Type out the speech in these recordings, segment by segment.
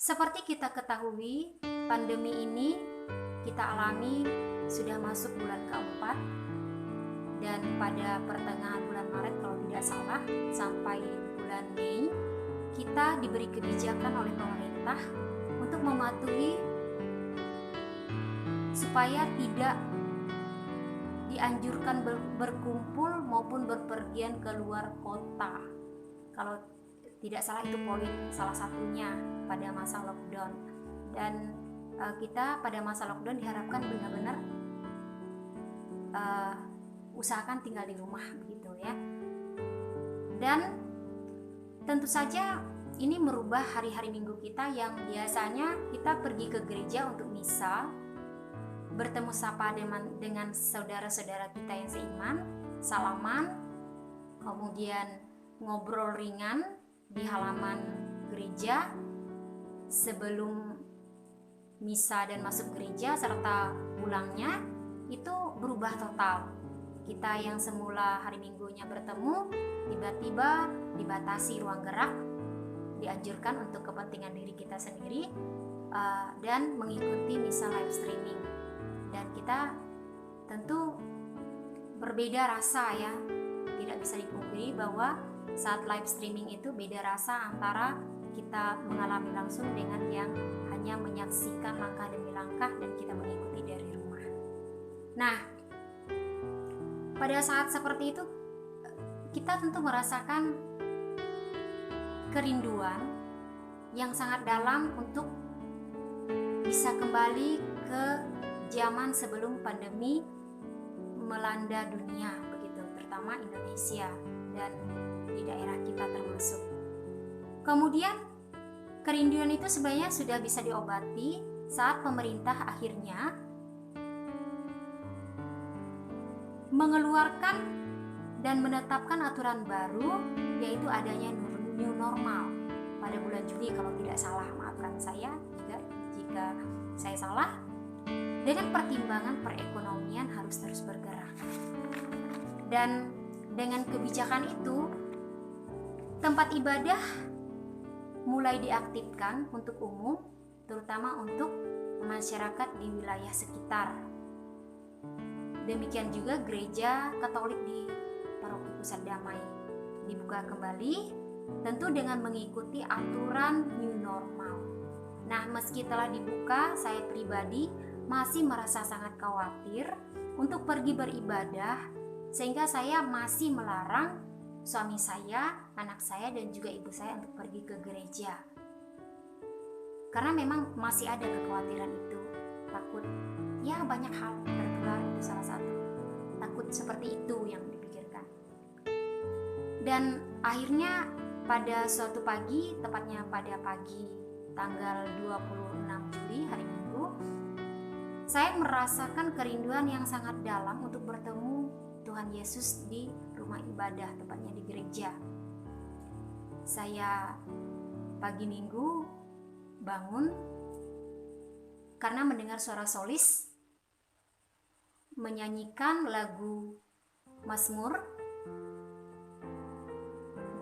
Seperti kita ketahui, pandemi ini kita alami sudah masuk bulan keempat, dan pada pertengahan bulan Maret kalau tidak salah sampai bulan Mei kita diberi kebijakan oleh pemerintah untuk mematuhi supaya tidak dianjurkan berkumpul maupun berpergian ke luar kota. Kalau tidak salah itu poin salah satunya pada masa lockdown. Dan kita pada masa lockdown diharapkan benar-benar usahakan tinggal di rumah begitu ya. Dan tentu saja ini merubah hari-hari Minggu kita yang biasanya kita pergi ke gereja untuk misa, bertemu sapa dengan saudara-saudara kita yang seiman, salaman, kemudian ngobrol ringan di halaman gereja sebelum misa dan masuk gereja serta pulangnya, itu berubah total. Kita yang semula hari Minggunya bertemu tiba-tiba dibatasi ruang gerak, dianjurkan untuk kepentingan diri kita sendiri dan mengikuti misa live streaming. Dan kita tentu berbeda rasa ya, tidak bisa dipungkiri bahwa saat live streaming itu beda rasa antara kita mengalami langsung dengan yang hanya menyaksikan langkah demi langkah dan kita mengikuti dari rumah. Nah, pada saat seperti itu kita tentu merasakan kerinduan yang sangat dalam untuk bisa kembali ke zaman sebelum pandemi melanda dunia begitu, terutama Indonesia dan di daerah kita termasuk. Kemudian kerinduan itu sebenarnya sudah bisa diobati saat pemerintah akhirnya mengeluarkan dan menetapkan aturan baru, yaitu adanya new normal pada bulan Juli kalau tidak salah, maafkan saya juga jika saya salah. Dengan pertimbangan perekonomian harus terus bergerak, dan dengan kebijakan itu tempat ibadah mulai diaktifkan untuk umum, terutama untuk masyarakat di wilayah sekitar. Demikian juga gereja Katolik di Paroki Pusat Damai dibuka kembali, tentu dengan mengikuti aturan new normal. Nah, meski telah dibuka, saya pribadi masih merasa sangat khawatir untuk pergi beribadah, sehingga saya masih melarang suami saya, anak saya, dan juga ibu saya untuk pergi ke gereja. Karena memang masih ada kekhawatiran itu, takut ya banyak hal tertular, itu salah satu. Takut seperti itu yang dipikirkan. Dan akhirnya pada suatu pagi, tepatnya pada pagi tanggal 26 Juli hari Minggu, saya merasakan kerinduan yang sangat dalam untuk bertemu Tuhan Yesus di rumah ibadah, tepatnya di gereja. Saya pagi Minggu bangun karena mendengar suara solis menyanyikan lagu Mazmur,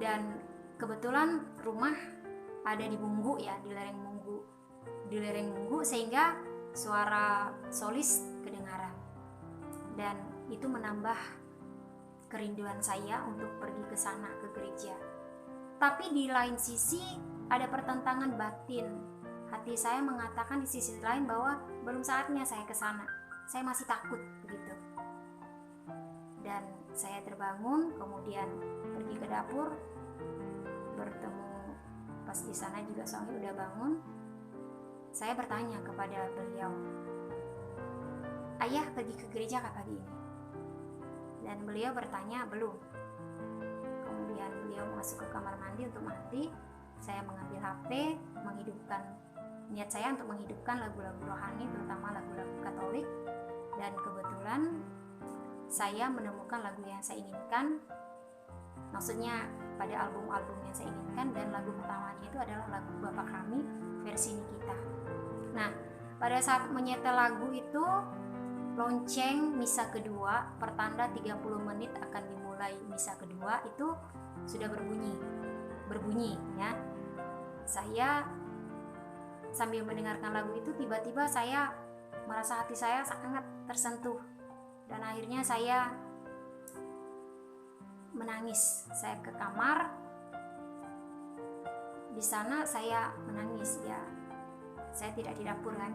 dan kebetulan rumah ada di Munggu ya, di lereng Munggu, sehingga suara solis kedengaran, dan itu menambah kerinduan saya untuk pergi ke sana, ke gereja. Tapi di lain sisi ada pertentangan batin. Hati saya mengatakan di sisi lain bahwa belum saatnya saya ke sana. Saya masih takut begitu. Dan saya terbangun, kemudian pergi ke dapur, bertemu pas di sana juga suami udah bangun. Saya bertanya kepada beliau, "Ayah pergi ke gereja kah pagi ini?" Dan beliau bertanya, "Belum." Kemudian beliau masuk ke kamar mandi untuk mandi. Saya mengambil HP, niat saya untuk menghidupkan lagu-lagu rohani, terutama lagu-lagu Katolik. Dan kebetulan saya menemukan lagu yang saya inginkan. Maksudnya pada album-album yang saya inginkan, dan lagu pertamanya itu adalah lagu Bapa Kami versi Nikita. Nah, pada saat menyetel lagu itu, lonceng misa kedua pertanda 30 menit akan dimulai misa kedua itu sudah berbunyi ya. Saya sambil mendengarkan lagu itu, tiba-tiba saya merasa hati saya sangat tersentuh, dan akhirnya saya menangis. Saya ke kamar, di sana saya menangis ya. Saya tidak di dapur kan,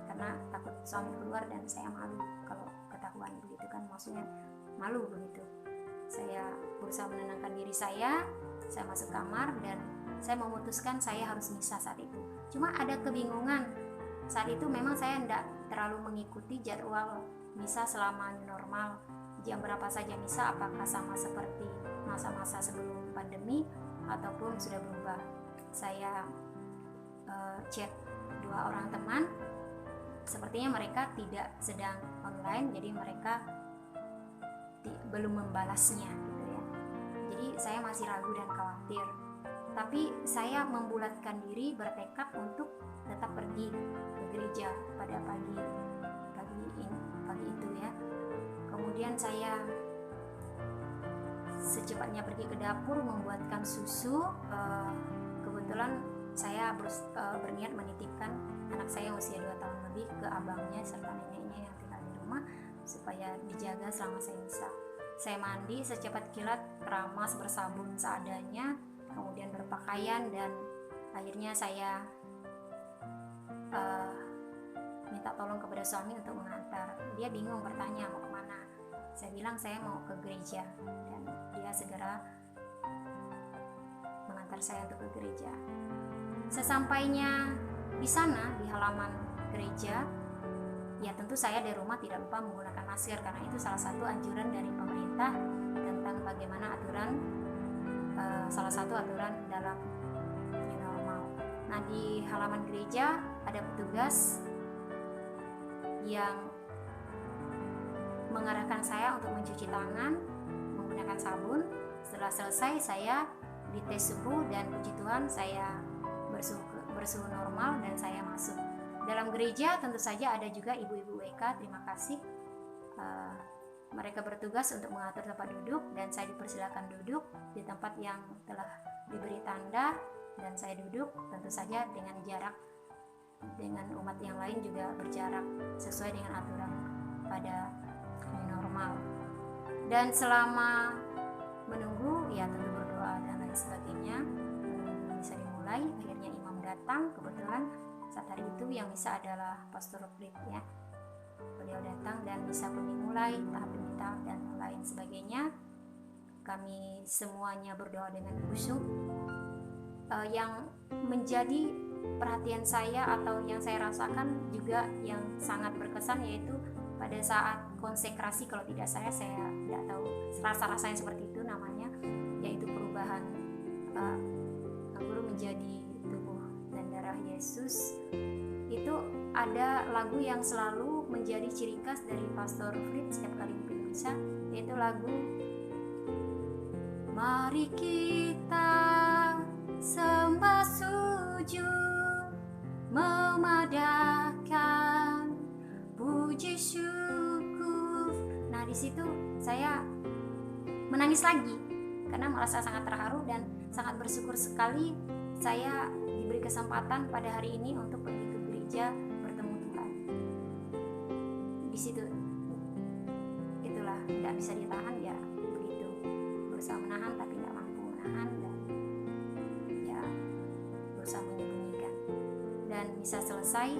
karena takut suami keluar dan saya malu kalau ketahuan begitu kan, maksudnya malu begitu. Saya berusaha menenangkan diri saya masuk kamar dan saya memutuskan saya harus misa saat itu. Cuma ada kebingungan saat itu, memang saya tidak terlalu mengikuti jadwal misa selama new normal, jam berapa saja misa, apakah sama seperti masa-masa sebelum pandemi ataupun sudah berubah. Saya chat 2 orang teman, sepertinya mereka tidak sedang online, jadi mereka belum membalasnya gitu ya. Jadi saya masih ragu dan khawatir, tapi saya membulatkan diri, bertekad untuk tetap pergi ke gereja pada pagi itu ya. Kemudian saya secepatnya pergi ke dapur membuatkan susu. Kebetulan saya berniat menitipkan anak saya usia 2 tahun lebih ke abangnya serta neneknya yang tinggal di rumah supaya dijaga selama saya misa. Saya mandi secepat kilat, keramas, bersabun seadanya, kemudian berpakaian, dan akhirnya saya minta tolong kepada suami untuk mengantar. Dia bingung, bertanya mau kemana. Saya bilang saya mau ke gereja, dan dia segera mengantar saya untuk ke gereja. Sesampainya di sana, di halaman gereja, ya tentu saya dari rumah tidak lupa menggunakan masker, karena itu salah satu anjuran dari pemerintah tentang bagaimana salah satu aturan dalam new normal. Nah, di halaman gereja ada petugas yang mengarahkan saya untuk mencuci tangan menggunakan sabun. Setelah selesai, saya dites suhu dan puji Tuhan saya bersuhu normal dan saya masuk. Dalam gereja tentu saja ada juga ibu-ibu WK, terima kasih. Mereka bertugas untuk mengatur tempat duduk dan saya dipersilakan duduk di tempat yang telah diberi tanda, dan saya duduk tentu saja dengan jarak dengan umat yang lain, juga berjarak sesuai dengan aturan pada new normal. Dan selama menunggu ya tentu berdoa dan lain sebagainya, bisa dimulai. Akhirnya imam datang, kebetulan saat hari itu yang misa adalah Pastor Frit ya. Beliau datang dan misa pun dimulai, tahap demi tahap dan lain sebagainya. Kami semuanya berdoa dengan khusyuk. Yang menjadi perhatian saya atau yang saya rasakan juga yang sangat berkesan, yaitu pada saat konsekrasi, kalau tidak saya tidak tahu rasa-rasanya seperti itu namanya, yaitu perubahan angguru menjadi tubuh dan darah Yesus. Itu ada lagu yang selalu menjadi ciri khas dari Pastor Frit setiap kali memimpin misa, yaitu lagu Mari kita sembah sujud, memadahkan puji syukur. Nah, di situ saya menangis lagi karena merasa sangat terharu dan sangat bersyukur sekali saya diberi kesempatan pada hari ini untuk pergi ke gereja bertemu Tuhan. Di situ itulah tidak bisa ditahan ya, begitu berusaha menahan tapi tidak mampu menahan, dan ya berusaha menyembunyikan. Dan bisa selesai,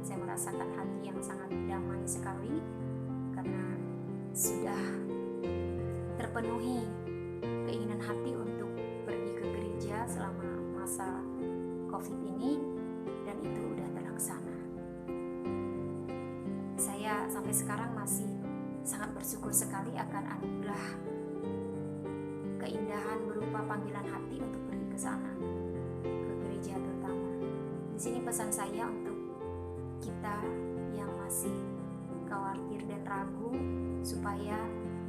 saya merasakan hati yang sangat damai sekali karena sudah terpenuhi keinginan hati untuk pergi ke gereja selama masa COVID ini, dan itu udah terlaksana. Saya sampai sekarang masih sangat bersyukur sekali akan anugerah keindahan berupa panggilan hati untuk pergi ke sana, ke gereja terutama. Di sini pesan saya untuk kita yang masih khawatir dan ragu supaya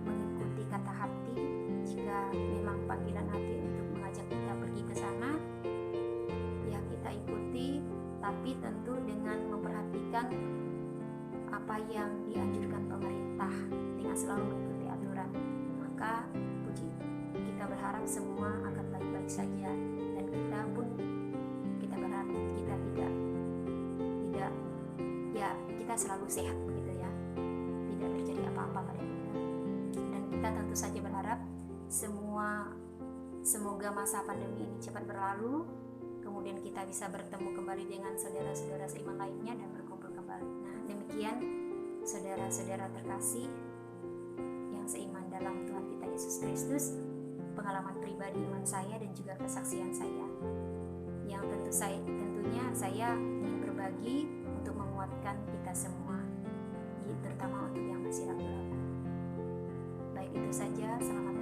mengikuti kata hati. Jika memang panggilan hati melakukan apa yang dianjurkan pemerintah dengan selalu mengikuti aturan, maka puji kita berharap semua akan baik-baik saja, dan kita pun kita berharap kita tidak ya kita selalu sehat begitu ya, tidak terjadi apa-apa pada kita. Dan kita tentu saja berharap semoga masa pandemi ini cepat berlalu, kemudian kita bisa bertemu kembali dengan saudara-saudara seiman lainnya dan berkumpul kembali. Nah, demikian saudara-saudara terkasih yang seiman dalam Tuhan kita Yesus Kristus, pengalaman pribadi iman saya dan juga kesaksian saya, yang tentunya saya ingin berbagi untuk menguatkan kita semua, terutama untuk yang masih ragu-ragu. Baik, itu saja. Selamat